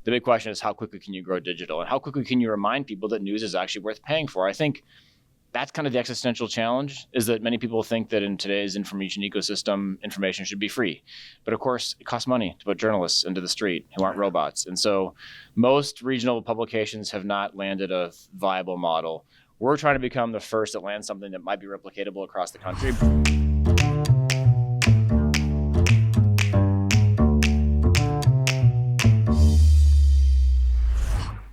the big question is how quickly can you grow digital, and how quickly can you remind people that news is actually worth paying for? I think that's kind of the existential challenge, is that many people think that in today's information ecosystem, information should be free. But of course, it costs money to put journalists into the street who aren't robots. And so most regional publications have not landed a viable model. We're trying to become the first that lands something that might be replicatable across the country.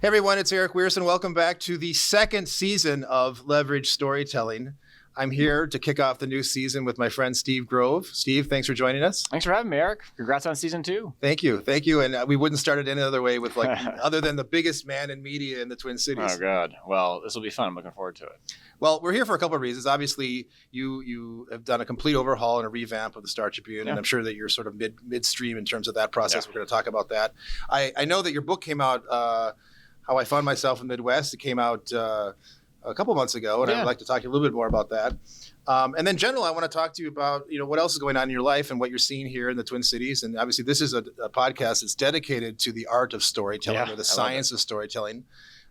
Hey everyone, it's Arick Wierson. Welcome back to the second season of Leverage Storytelling. I'm here to kick off the new season with my friend Steve Grove. Steve, thanks for joining us. Thanks for having me, Arick. Congrats on season 2. Thank you. And we wouldn't start it any other way with other than the biggest man in media in the Twin Cities. Oh God. Well, this will be fun. I'm looking forward to it. Well, we're here for a couple of reasons. Obviously, you have done a complete overhaul and a revamp of the Star Tribune, and I'm sure that you're sort of midstream in terms of that process. We're going to talk about that. I know that your book came out, How I Found Myself in the Midwest. It came out a couple months ago, and I'd like to talk to you a little bit more about that. And then generally, I want to talk to you about, what else is going on in your life and what you're seeing here in the Twin Cities. And obviously, this is a podcast that's dedicated to the art of storytelling or the science of storytelling.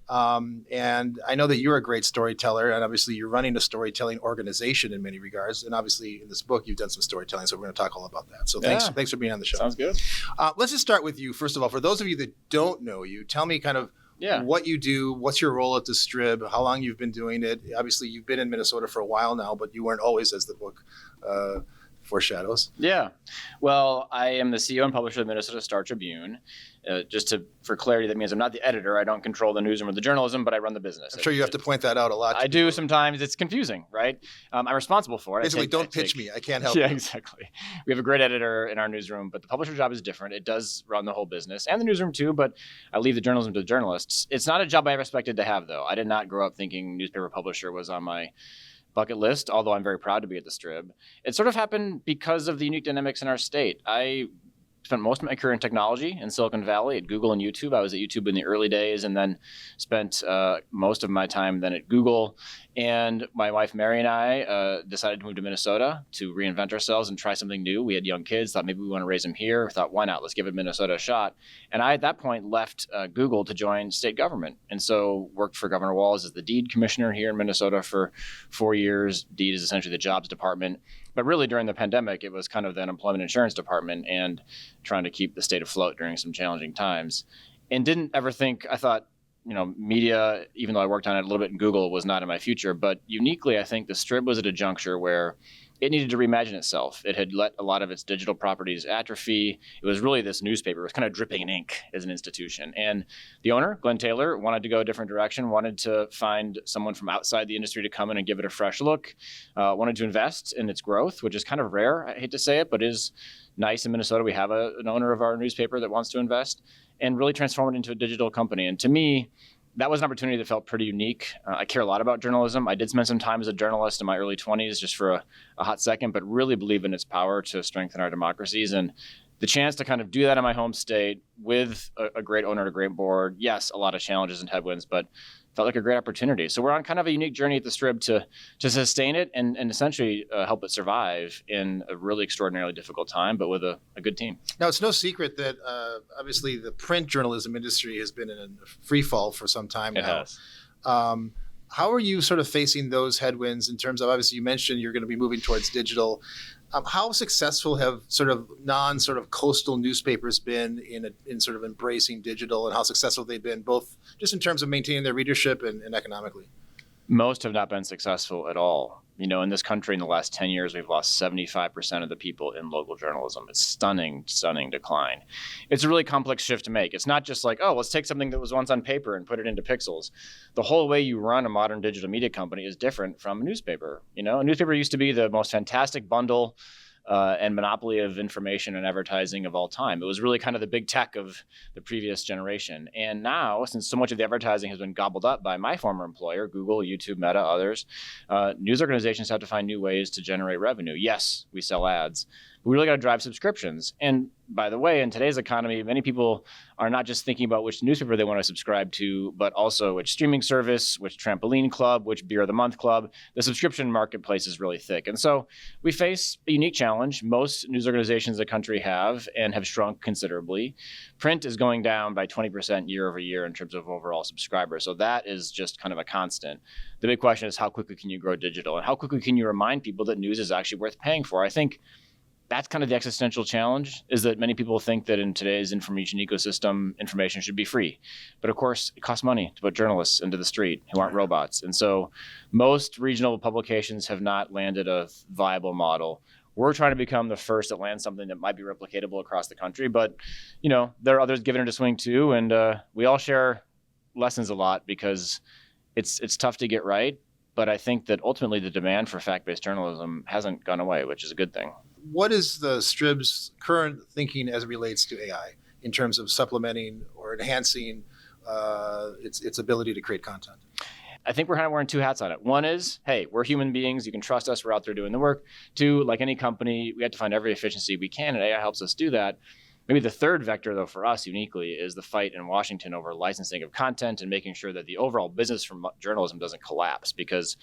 And I know that you're a great storyteller, and obviously you're running a storytelling organization in many regards. And obviously in this book, you've done some storytelling, so we're going to talk all about that. So thanks for being on the show. Sounds good. Let's just start with you. First of all, for those of you that don't know you, tell me kind of what you do, what's your role at the Strib, how long you've been doing it. Obviously, you've been in Minnesota for a while now, but you weren't always, as the book foreshadows. Yeah. Well, I am the CEO and publisher of the Minnesota Star Tribune. For clarity, that means I'm not the editor. I don't control the newsroom or the journalism, but I run the business. I'm sure you have to point that out a lot. I do sometimes. It's confusing, right? I'm responsible for it. Basically, don't pitch me. I can't help you. Yeah, exactly. We have a great editor in our newsroom, but the publisher job is different. It does run the whole business and the newsroom too, but I leave the journalism to the journalists. It's not a job I ever expected to have, though. I did not grow up thinking newspaper publisher was on my bucket list, although I'm very proud to be at the Strib. It sort of happened because of the unique dynamics in our state. I spent most of my career in technology in Silicon Valley at Google and YouTube. I was at YouTube in the early days and then spent most of my time then at Google. And my wife, Mary, and I decided to move to Minnesota to reinvent ourselves and try something new. We had young kids, thought maybe we want to raise them here. Thought, why not? Let's give it Minnesota a shot. And I, at that point, left Google to join state government. And so worked for Governor Walz as the deed commissioner here in Minnesota for 4 years. Deed is essentially the jobs department. But really, during the pandemic, it was kind of the unemployment insurance department and trying to keep the state afloat during some challenging times. And didn't ever think, I thought, media, even though I worked on it a little bit in Google, was not in my future. But uniquely, I think the Strib was at a juncture where it needed to reimagine itself. It had let a lot of its digital properties atrophy. It was really this newspaper. It was kind of dripping in ink as an institution. And the owner, Glenn Taylor, wanted to go a different direction, wanted to find someone from outside the industry to come in and give it a fresh look, wanted to invest in its growth, which is kind of rare, I hate to say it, but is nice in Minnesota. We have an owner of our newspaper that wants to invest and really transform it into a digital company. And to me, that was an opportunity that felt pretty unique. I care a lot about journalism. I did spend some time as a journalist in my early 20s just for a hot second, but really believe in its power to strengthen our democracies. And the chance to kind of do that in my home state with a great owner and a great board, yes, a lot of challenges and headwinds, but felt like a great opportunity. So we're on kind of a unique journey at the Strib to sustain it and essentially help it survive in a really extraordinarily difficult time, but with a good team. Now, it's no secret that obviously the print journalism industry has been in a free fall for some time now. It has. How are you sort of facing those headwinds in terms of, obviously you mentioned you're going to be moving towards digital. How successful have sort of coastal newspapers been in sort of embracing digital, and how successful they've been both just in terms of maintaining their readership and economically? Most have not been successful at all. In this country in the last 10 years, we've lost 75% of the people in local journalism. It's stunning decline. It's a really complex shift to make. It's not just like, let's take something that was once on paper and put it into pixels. The whole way you run a modern digital media company is different from a newspaper. A newspaper used to be the most fantastic bundle and monopoly of information and advertising of all time. It was really kind of the big tech of the previous generation. And now, since so much of the advertising has been gobbled up by my former employer, Google, YouTube, Meta, others, news organizations have to find new ways to generate revenue. Yes, we sell ads, We really got to drive subscriptions. And by the way, in today's economy, many people are not just thinking about which newspaper they want to subscribe to, but also which streaming service, which trampoline club, which beer of the month club. The subscription marketplace is really thick. And so we face a unique challenge. Most news organizations in the country have and have shrunk considerably. Print is going down by 20% year over year in terms of overall subscribers. So that is just kind of a constant. The big question is, how quickly can you grow digital? And how quickly can you remind people that news is actually worth paying for? I think that's kind of the existential challenge, is that many people think that in today's information ecosystem, information should be free. But of course, it costs money to put journalists into the street who aren't robots. And so most regional publications have not landed a viable model. We're trying to become the first that lands something that might be replicatable across the country. But, there are others giving it a swing too. And we all share lessons a lot because it's tough to get right. But I think that ultimately the demand for fact-based journalism hasn't gone away, which is a good thing. What is the Strib's current thinking as it relates to AI in terms of supplementing or enhancing its ability to create content? I think we're kind of wearing two hats on it. One is, hey, we're human beings. You can trust us. We're out there doing the work. Two, like any company, we have to find every efficiency we can, and AI helps us do that. Maybe the third vector, though, for us uniquely is the fight in Washington over licensing of content and making sure that the overall business from journalism doesn't collapse. Because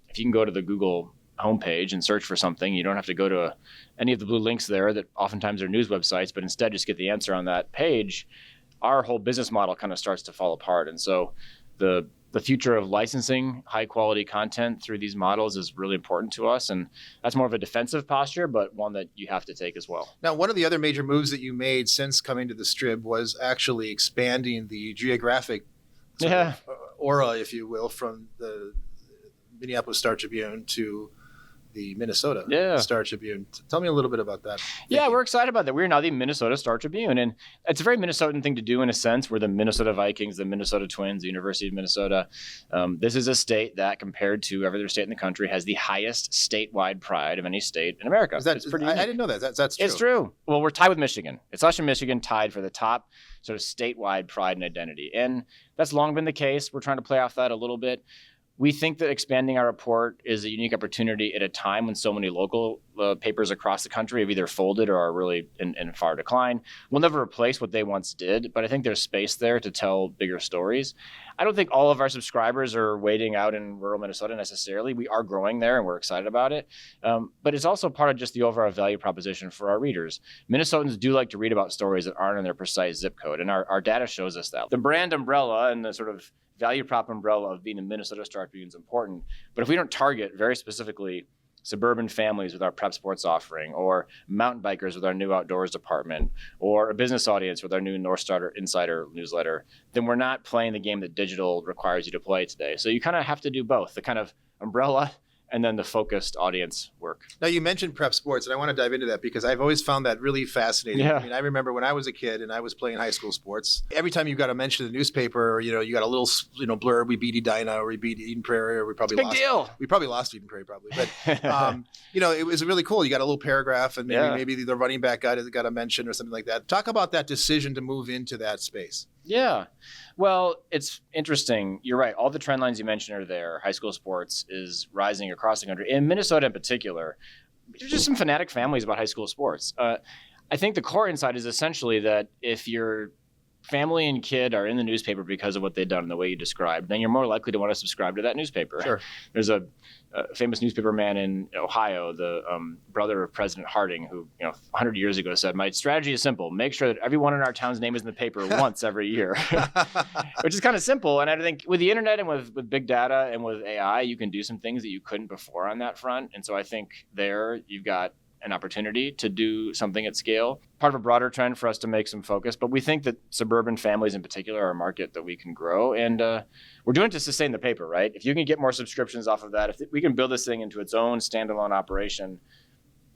if you can go to the Google homepage and search for something, you don't have to go to any of the blue links there that oftentimes are news websites, but instead just get the answer on that page. Our whole business model kind of starts to fall apart. And so the future of licensing high quality content through these models is really important to us. And that's more of a defensive posture, but one that you have to take as well. Now, one of the other major moves that you made since coming to the Strib was actually expanding the geographic aura, if you will, from the Minneapolis Star Tribune to the Minnesota Star Tribune. Tell me a little bit about that. Yeah, we're excited about that. We're now the Minnesota Star Tribune. And it's a very Minnesotan thing to do in a sense. We're the Minnesota Vikings, the Minnesota Twins, the University of Minnesota. This is a state that, compared to every other state in the country, has the highest statewide pride of any state in America. It's pretty unique. I didn't know that. That's true. It's true. Well, we're tied with Michigan. It's us and Michigan tied for the top sort of statewide pride and identity. And that's long been the case. We're trying to play off that a little bit. We think that expanding our report is a unique opportunity at a time when so many local papers across the country have either folded or are really in far decline. We'll never replace what they once did, but I think there's space there to tell bigger stories. I don't think all of our subscribers are waiting out in rural Minnesota necessarily. We are growing there and we're excited about it. But it's also part of just the overall value proposition for our readers. Minnesotans do like to read about stories that aren't in their precise zip code, and our data shows us that. The brand umbrella and the sort of value prop umbrella of being a Minnesota Star Tribune is important. But if we don't target very specifically suburban families with our prep sports offering, or mountain bikers with our new outdoors department, or a business audience with our new North Star Insider newsletter, then we're not playing the game that digital requires you to play today. So you kind of have to do both, the kind of umbrella and then the focused audience work. Now, you mentioned prep sports, and I want to dive into that because I've always found that really fascinating. Yeah. I mean, I remember when I was a kid and I was playing high school sports, every time you got a mention in the newspaper, you got a little, blurb, we beat Edina, or we beat Eden Prairie, or we probably lost. Big deal. We probably lost Eden Prairie, probably. But, it was really cool. You got a little paragraph, and maybe the running back got a mention or something like that. Talk about that decision to move into that space. Yeah. Well, it's interesting. You're right. All the trend lines you mentioned are there. High school sports is rising across the country. In Minnesota in particular, there's just some fanatic families about high school sports. I think the core insight is essentially that if your family and kid are in the newspaper because of what they've done and the way you described, then you're more likely to want to subscribe to that newspaper. Sure. There's a famous newspaper man in Ohio, the brother of President Harding, who 100 years ago said, "My strategy is simple: make sure that everyone in our town's name is in the paper once every year," which is kind of simple. And I think with the internet and with big data and with AI, you can do some things that you couldn't before on that front. And so I think there you've got an opportunity to do something at scale. Part of a broader trend for us to make some focus, but we think that suburban families in particular are a market that we can grow, and we're doing it to sustain the paper, right? If you can get more subscriptions off of that, if we can build this thing into its own standalone operation,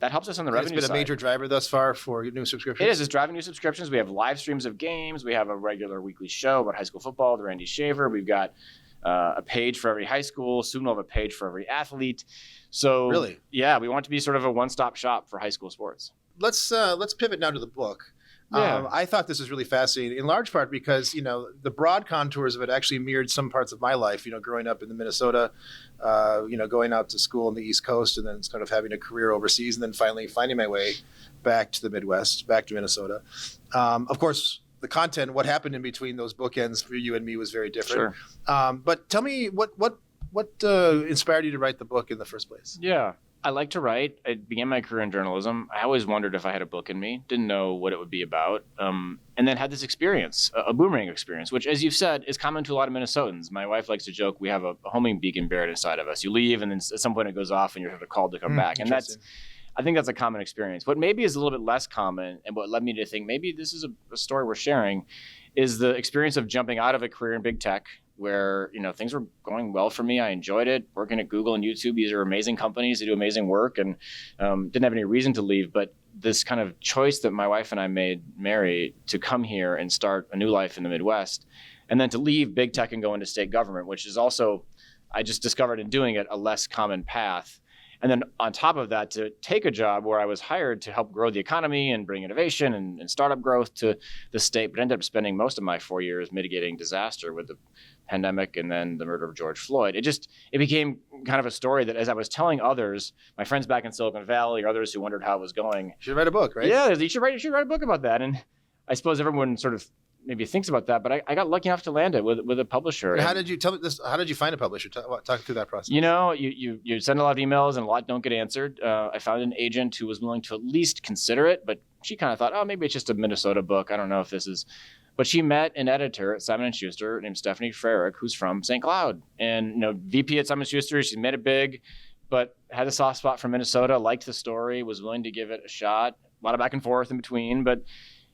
that helps us on the revenue side. It's been a major driver thus far for new subscriptions. It is. It's driving new subscriptions. We have live streams of games. We have a regular weekly show about high school football, the Randy Shaver. We've got a page for every high school. Soon we'll have a page for every athlete. So really, yeah, we want to be sort of a one-stop shop for high school sports. Let's pivot now to the book. Yeah. I thought this was really fascinating, in large part because, the broad contours of it actually mirrored some parts of my life, growing up in the Minnesota, going out to school on the East Coast and then kind of having a career overseas and then finally finding my way back to the Midwest, back to Minnesota. Of course, the content, what happened in between those bookends for you and me was very different. Sure. But tell me what inspired you to write the book in the first place? Yeah. I like to write. I began my career in journalism. I always wondered if I had a book in me. Didn't know what it would be about. And then had this experience, a boomerang experience, which, as you've said, is common to a lot of Minnesotans. My wife likes to joke, we have a homing beacon buried inside of us. You leave, and then at some point it goes off, and you're sort of called to come back. And I think that's a common experience. What maybe is a little bit less common, and what led me to think maybe this is a story we're sharing, is the experience of jumping out of a career in big tech, where things were going well for me. I enjoyed it. Working at Google and YouTube, these are amazing companies. They do amazing work, and didn't have any reason to leave. But this kind of choice that my wife and I made, Mary, to come here and start a new life in the Midwest, and then to leave big tech and go into state government, which is also, I just discovered in doing it, a less common path. And then on top of that, to take a job where I was hired to help grow the economy and bring innovation and startup growth to the state, but ended up spending most of my 4 years mitigating disaster with the pandemic and then the murder of George Floyd. It became kind of a story that, as I was telling others, my friends back in Silicon Valley or others who wondered how it was going. You should write a book, right? Yeah, you should write a book about that. And I suppose everyone sort of maybe thinks about that, but I got lucky enough to land it with a publisher. And how did you tell me this? How did you find a publisher? Talk through that process. You send a lot of emails and a lot don't get answered. I found an agent who was willing to at least consider it, but she kind of thought, oh, maybe it's just a Minnesota book. I don't know if this is. But she met an editor at Simon & Schuster named Stephanie Frerick, who's from St. Cloud, and VP at Simon & Schuster. She made it big, but had a soft spot for Minnesota. Liked the story, was willing to give it a shot. A lot of back and forth in between, but.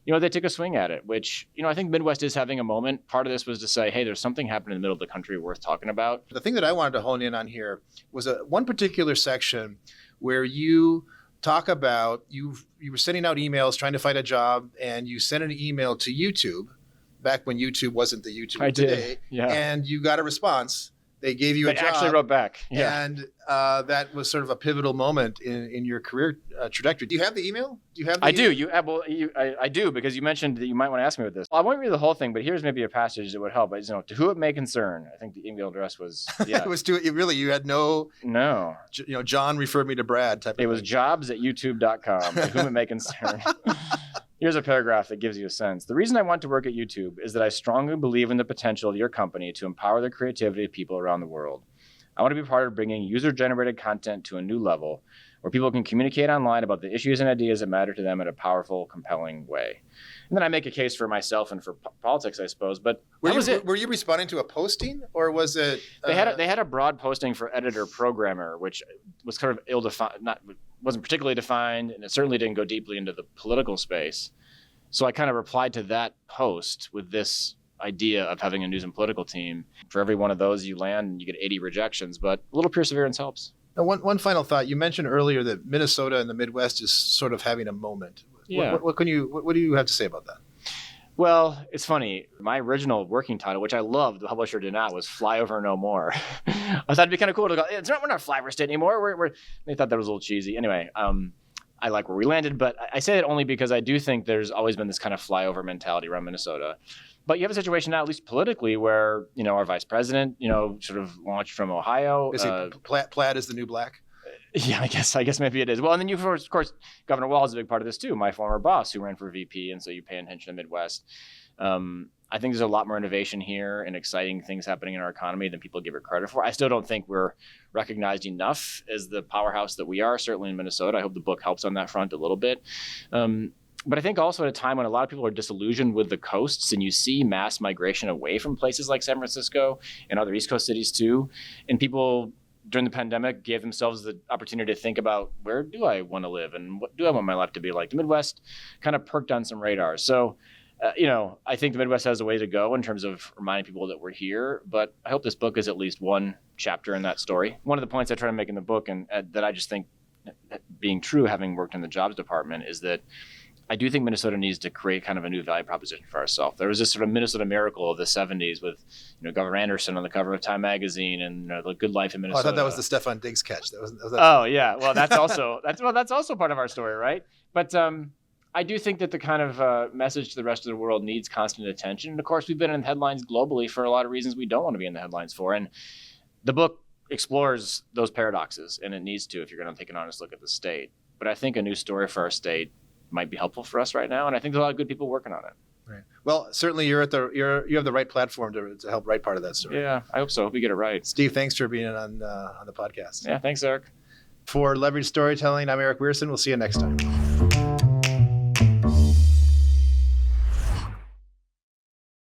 They took a swing at it, which, I think Midwest is having a moment. Part of this was to say, hey, there's something happening in the middle of the country worth talking about. The thing that I wanted to hone in on here was one particular section where you talk about you were sending out emails trying to find a job, and you sent an email to YouTube back when YouTube wasn't the YouTube I today. did. Yeah. And you got a response. They gave you a job. They actually wrote back. Yeah. And that was sort of a pivotal moment in your career trajectory. Do you have the email? Do you have the I do. I do, because you mentioned that you might want to ask me about this. Well, I won't read the whole thing, but here's maybe a passage that would help. To who it may concern. I think the email address was, yeah. It was you had no. John referred me to Brad type of thing. It was jobs@youtube.com. To whom it may concern. Here's a paragraph that gives you a sense. The reason I want to work at YouTube is that I strongly believe in the potential of your company to empower the creativity of people around the world. I want to be part of bringing user-generated content to a new level where people can communicate online about the issues and ideas that matter to them in a powerful, compelling way. And then I make a case for myself and for politics, I suppose. But were you responding to a posting, or was it? They had a broad posting for editor programmer, which was kind of ill-defined, wasn't particularly defined, and it certainly didn't go deeply into the political space. So I kind of replied to that post with this idea of having a news and political team. For every one of those you land, and you get 80 rejections, but a little perseverance helps. Now, one final thought. You mentioned earlier that Minnesota and the Midwest is sort of having a moment. Yeah. What do you have to say about that? Well, it's funny. My original working title, which I loved, the publisher did not, was Fly Over No More. I thought it'd be kind of cool to go, we're not Flyover State anymore. They thought that was a little cheesy. Anyway, I like where we landed, but I say it only because I do think there's always been this kind of flyover mentality around Minnesota. But you have a situation now, at least politically, where, our vice president, sort of launched from Ohio. Is plaid is the new black? Yeah, I guess maybe it is. Well, and then of course, Governor Wall is a big part of this too. My former boss who ran for VP, and so you pay attention to the Midwest. I think there's a lot more innovation here and exciting things happening in our economy than people give it credit for. I still don't think we're recognized enough as the powerhouse that we are, certainly in Minnesota. I hope the book helps on that front a little bit. But I think also at a time when a lot of people are disillusioned with the coasts, and you see mass migration away from places like San Francisco and other East Coast cities too, and people during the pandemic gave themselves the opportunity to think about, where do I want to live and what do I want my life to be like? The Midwest kind of perked on some radars. So, I think the Midwest has a way to go in terms of reminding people that we're here, but I hope this book is at least one chapter in that story. One of the points I try to make in the book, and that I just think being true, having worked in the jobs department, is that I do think Minnesota needs to create kind of a new value proposition for ourselves. There was this sort of Minnesota miracle of the 70s with, Governor Anderson on the cover of Time magazine and the good life in Minnesota. Oh, I thought that was the Stefan Diggs catch. Oh yeah, well that's also part of our story, right? But I do think that the kind of message to the rest of the world needs constant attention. And of course, we've been in headlines globally for a lot of reasons we don't want to be in the headlines for. And the book explores those paradoxes, and it needs to if you're going to take an honest look at the state. But I think a new story for our state might be helpful for us right now, and I think there's a lot of good people working on it. Right. Well, certainly you have the right platform to help write part of that story. Yeah, I hope so. Hope we get it right. Steve, thanks for being on the podcast. Yeah, thanks, Arick. For Leverage Storytelling, I'm Arick Wierson. We'll see you next time.